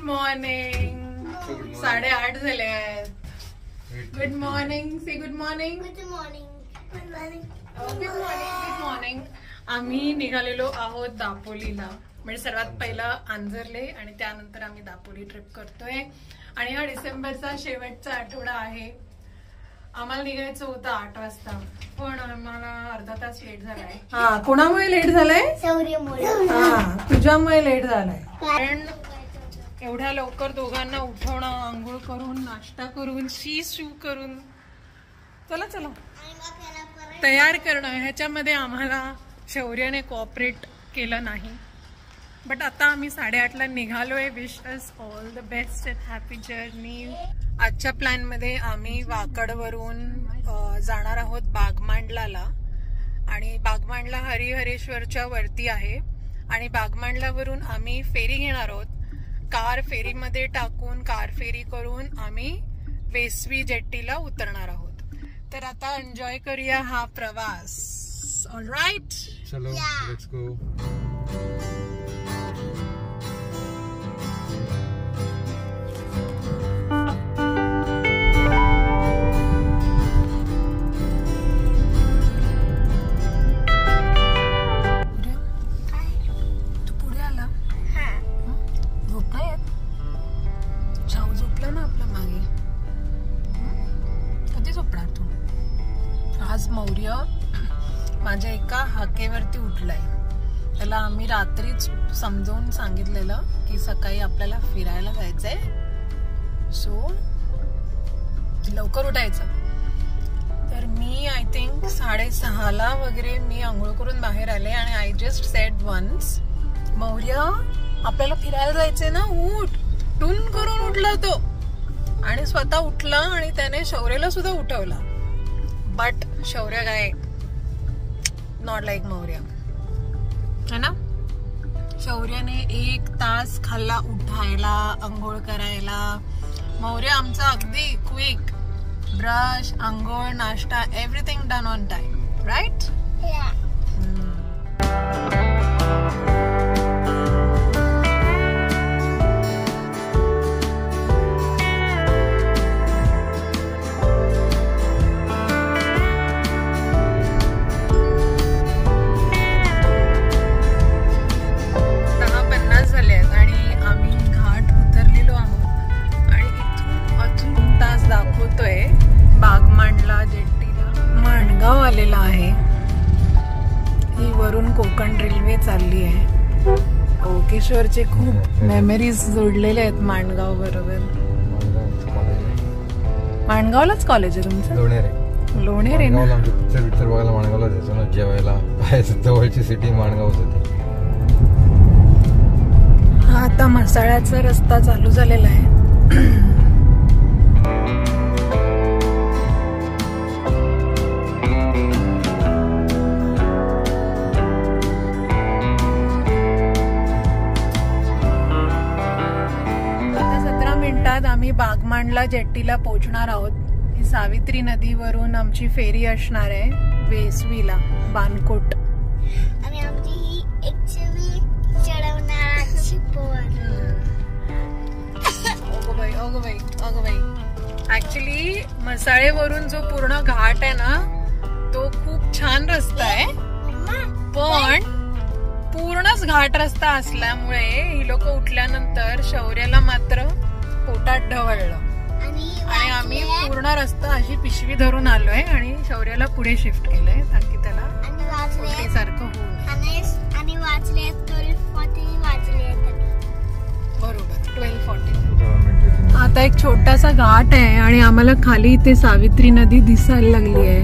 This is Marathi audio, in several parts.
मॉर्निंग. 8:30 झाले आहेत. Good morning. Say good morning. Good morning. Good morning. Good morning. आम्ही निघालेलो आहोत दापोलीला. म्हणजे सर्वात पहिला आंजर्ले आणि त्यानंतर आम्ही दापोली ट्रिप करतोय. आणि हा डिसेंबरचा शेवटचा आठवडा आहे. आम्हाला निघायचं होतं 8 वाजता, पण आम्हाला अर्धा तास लेट झालाय. हा, कोणामुळे लेट झालाय? शौर्यमुळे. हा, तुझ्यामुळे लेट झालाय. कारण एवढ्या लवकर दोघांना उठवणं, आंघोळ करून, नाश्ता करून, शू करून, चला चला तयार करणं, ह्याच्यामध्ये आम्हाला शौर्याने कोऑपरेट केलं नाही. बट आता आम्ही 8:30ला निघालोय. Wish us all the best and happy journey. आजच्या प्लॅन मध्ये आम्ही वाकडवरून जाणार आहोत बागमांडलाला. आणि बागमांडला हरिहरेश्वरच्या वरती आहे. आणि बागमांडलावरून आम्ही फेरी घेणार आहोत. कार फेरीमध्ये टाकून कार फेरी करून आम्ही वेसवी जेट्टीला उतरणार आहोत. तर आता एन्जॉय करूया हा प्रवास. ऑलराइट, चलो लेट्स गो. आज मौर्य माझ्या एका हाकेवरती उठलाय. त्याला आम्ही रात्रीच समजावून सांगितलेलं की सकाळी आपल्याला फिरायला जायचंय, सो लवकर उठायचं. तर मी आय थिंक 6:30ला वगैरे मी आंघोळ करून बाहेर आले आणि I just said once, Maurya आपल्याला फिरायला जायचंय ना, उठ. टून करून उठला तो आणि स्वतः उठला आणि त्याने शौर्यला सुद्धा उठवला. बट शौर्य काय नॉट लाईक मौर्य है ना. शौर्याने 1 तास खाल्ला उठायला, अंघोळ करायला. मौर्य आमचा अगदी क्विक, ब्रश, अंघोळ, नाश्ता, everything done on time, right. बागमांडला जेट्टीला माणगाव आलेला आहे. ही वरून कोकण रेल्वे चालली आहे. ओकेश्वरचे खूप मेमरीज जोडलेले आहेत माणगाव बरोबर. माणगावलाच कॉलेज आहे तुमचं? लोणेरे ना. पिक्चर बघायला माणगावला जायचो ना, जेवायला. जवळची सिटी माणगावच होती. हा आता मसाळ्याचा रस्ता चालू झालेला आहे. आम्ही बागमांडला जेट्टीला पोहोचणार आहोत. ही सावित्री नदीवरून आमची फेरी असणार आहे वेसवीला, बानकोट. आणि आमची ही एक्चुअली चढवणाराची पोर. अगो बाई ऍक्च्युली मसाळेवरून जो पूर्ण घाट आहे ना, तो खूप छान रस्ता आहे. पण पूर्णच घाट रस्ता असल्यामुळे ही लोक उठल्यानंतर शौर्याला मात्र पोटात ढवळलं आणि आम्ही पूर्ण रस्ता अशी पिशवी धरून आलोय आणि शौर्याला पुढे शिफ्ट केलंय ताकी त्याला सारखं होऊ नये. आणि वाचले 12:40 वाजले बरोबर 12:40. आता एक छोटासा घाट आहे आणि आम्हाला खाली इथे सावित्री नदी दिसायला लागली आहे.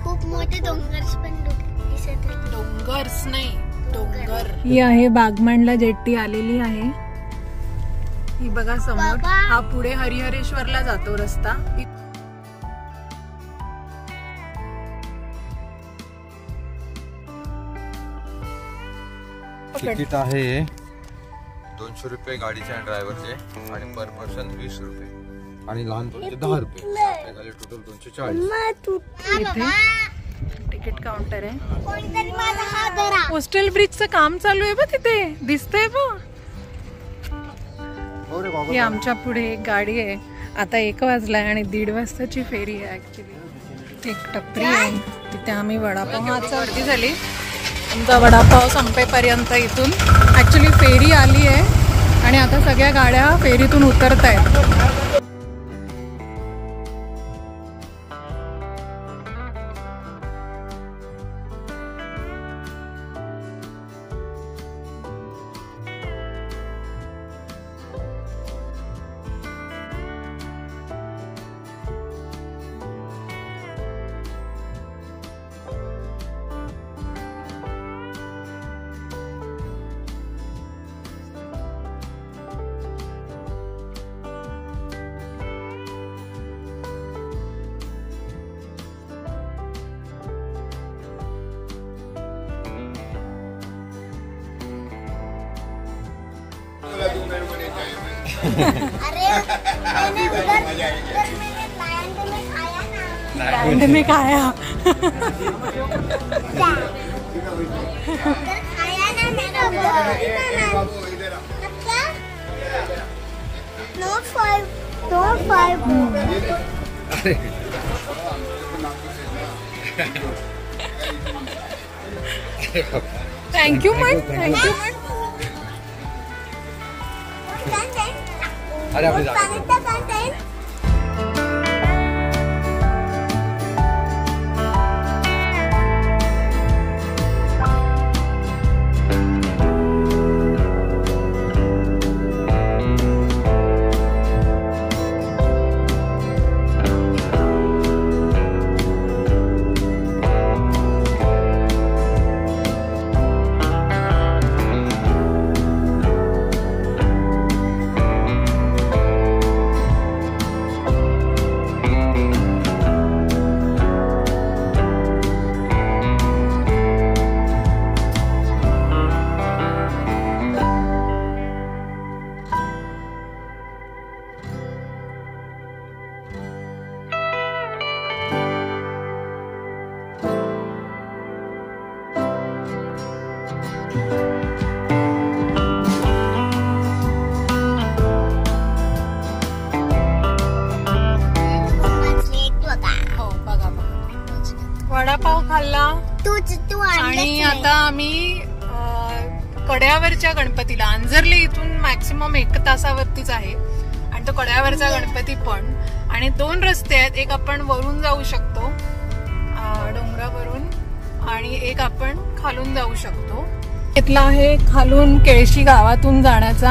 खूप मोठे डोंगर्स पण दिसत आहेत. डोंगर्स नाही, डोंगर. ही आहे बागमांडला जेट्टी आलेली आहे. ही बघा समोर. हा पुढे हरिहरेश्वरला जातो रस्ता. तिकीट आहे 200 रुपये गाडीचे आणि ड्रायव्हरचे, आणि पर पर्सन 20 रुपये, आणि लहान पोरांचे 10 रुपये. टोटल 240. तिकीट काउंटर आहे. कोस्टल ब्रिजचं काम चालू आहे बघ तिथे, दिसतंय बघ. ही आमच्या पुढे एक गाडी आहे. आता 1 वाजलाय आणि 1:30 वाजताची फेरी आहे. ऍक्च्युली एक टपरी आहे तिथे आम्ही वडापाव वरती झाली. आमचा वडापाव संपेपर्यंत इथून ऍक्च्युली फेरी आली आहे आणि आता सगळ्या गाड्या फेरीतून उतरत आहेत. अरे मैंने उधर मैंने लैंड में खाया खाया ना मैंने Not five. Thank you ma'am. अरे आपली वडापाव खाल्ला आणि आता आम्ही कड्यावरच्या गणपतीला, अंजरले इथून मॅक्सिमम 1 तासावरतीच आहे आणि तो कड्यावरचा गणपती पण. आणि 2 रस्ते आहेत, एक आपण वरून जाऊ शकतो डोंगरावरून आणि एक आपण खालून जाऊ शकतो. इथला आहे खालून केळशी गावातून जाण्याचा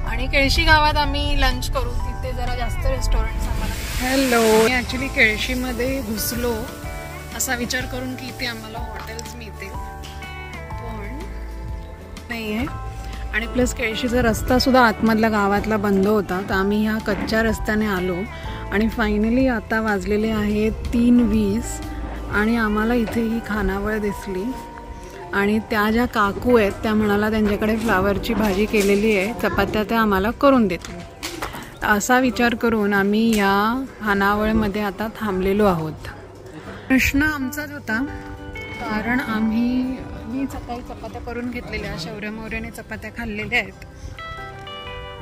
आणि केळशी गावात आम्ही लंच करू. तिथे जरा जास्त रेस्टॉरंट आम्हाला. हॅलो, ऍक्च्युली केळशीमध्ये घुसलो असा विचार करून की इथे आम्हाला हॉटेल्स मिळतील पण नाही आहे. आणि प्लस केळशीचा रस्ता सुद्धा आतमधल्या गावातला बंद होता, तर आम्ही ह्या कच्च्या रस्त्याने आलो आणि फायनली आता वाजलेले आहेत 3:20 आणि आम्हाला इथे ही खानावळ दिसली आणि त्या ज्या काकू आहेत त्या म्हणाला त्यांच्याकडे फ्लावरची भाजी केलेली आहे, चपात्या त्या आम्हाला करून देतील. असा विचार करून आम्ही या खानावळमध्ये आता थांबलेलो आहोत. प्रश्न आमचाच होता कारण मी सकाळी चपात्या करून घेतलेल्या, शौर्य मौर्याने चपात्या खाल्लेल्या आहेत.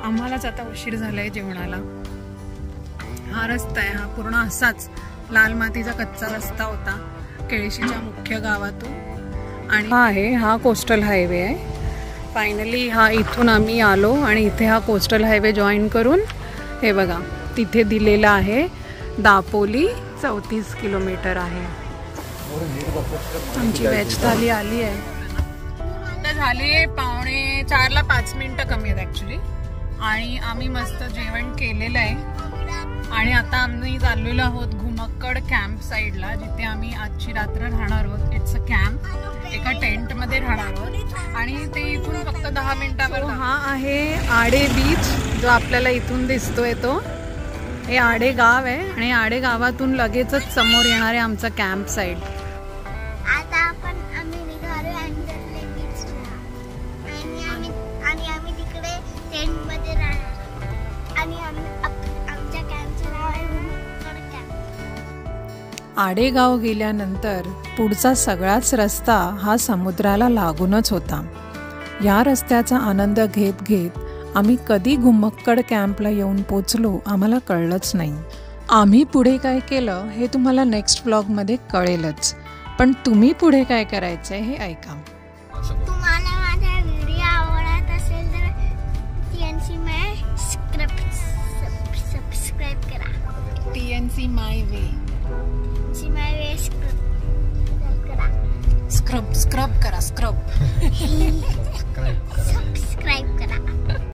आम्हालाच आता उशीर झालाय जेवणाला. हा रस्ता आहे, हा पूर्ण असाच लाल मातीचा कच्चा रस्ता होता केळशीच्या मुख्य गावातून आणि हा कोस्टल हायवे आहे. फायनली इथून आम्ही आलो आणि इथे हा कोस्टल हायवे जॉईन करून हे बघा तिथे दिलेला आहे दापोली 34 किलोमीटर आहे. आमची वेज थाली आली आहे. आता झाली आहे 3:45ला 5 मिनिटं कमी आहेत ऍक्च्युली आणि आम्ही मस्त जेवण केलेलं आहे आणि आता आम्ही चाललेलो आहोत घुमक्कड कॅम्प साईडला, जिथे आम्ही आजची रात्र राहणार आहोत. इट्स अ कॅम्प, एका टेंटमध्ये राहणार आहोत आणि ते इथून फक्त 10 मिनिटावर. हा आहे आडे बीच जो आपल्याला इथून दिसतोय तो. हे आडे गाव आहे आणि आडे गावातून लगेचच समोर येणार आहे आमचा कॅम्प साईड. आता आम्ही निघालो अंजरले बीचला आणि आम्ही तिकडे टेंटमध्ये राहणार आणि आमच्या कॅम्पचं नाव आहे घुमक्कड कॅम्प. आडेगाव गेल्यानंतर पुढचा सगळाच रस्ता हा समुद्राला लागूनच होता. या रस्त्याचा आनंद घेत घेत आम्ही कधी घुमक्कड कॅम्पला येऊन पोचलो आम्हाला कळलंच नाही. आम्ही पुढे काय केलं हे तुम्हाला नेक्स्ट व्लॉगमध्ये कळेलच, पण तुम्ही पुढे काय करायचंय हे ऐका. तुम्हाला माझा व्हिडिओ आवडत असेल तर TNC माय सबस्क्राईब करा. TNC माय वे सबस्क्राईब करा. स्क्रब करा. सबस्क्राईब करा.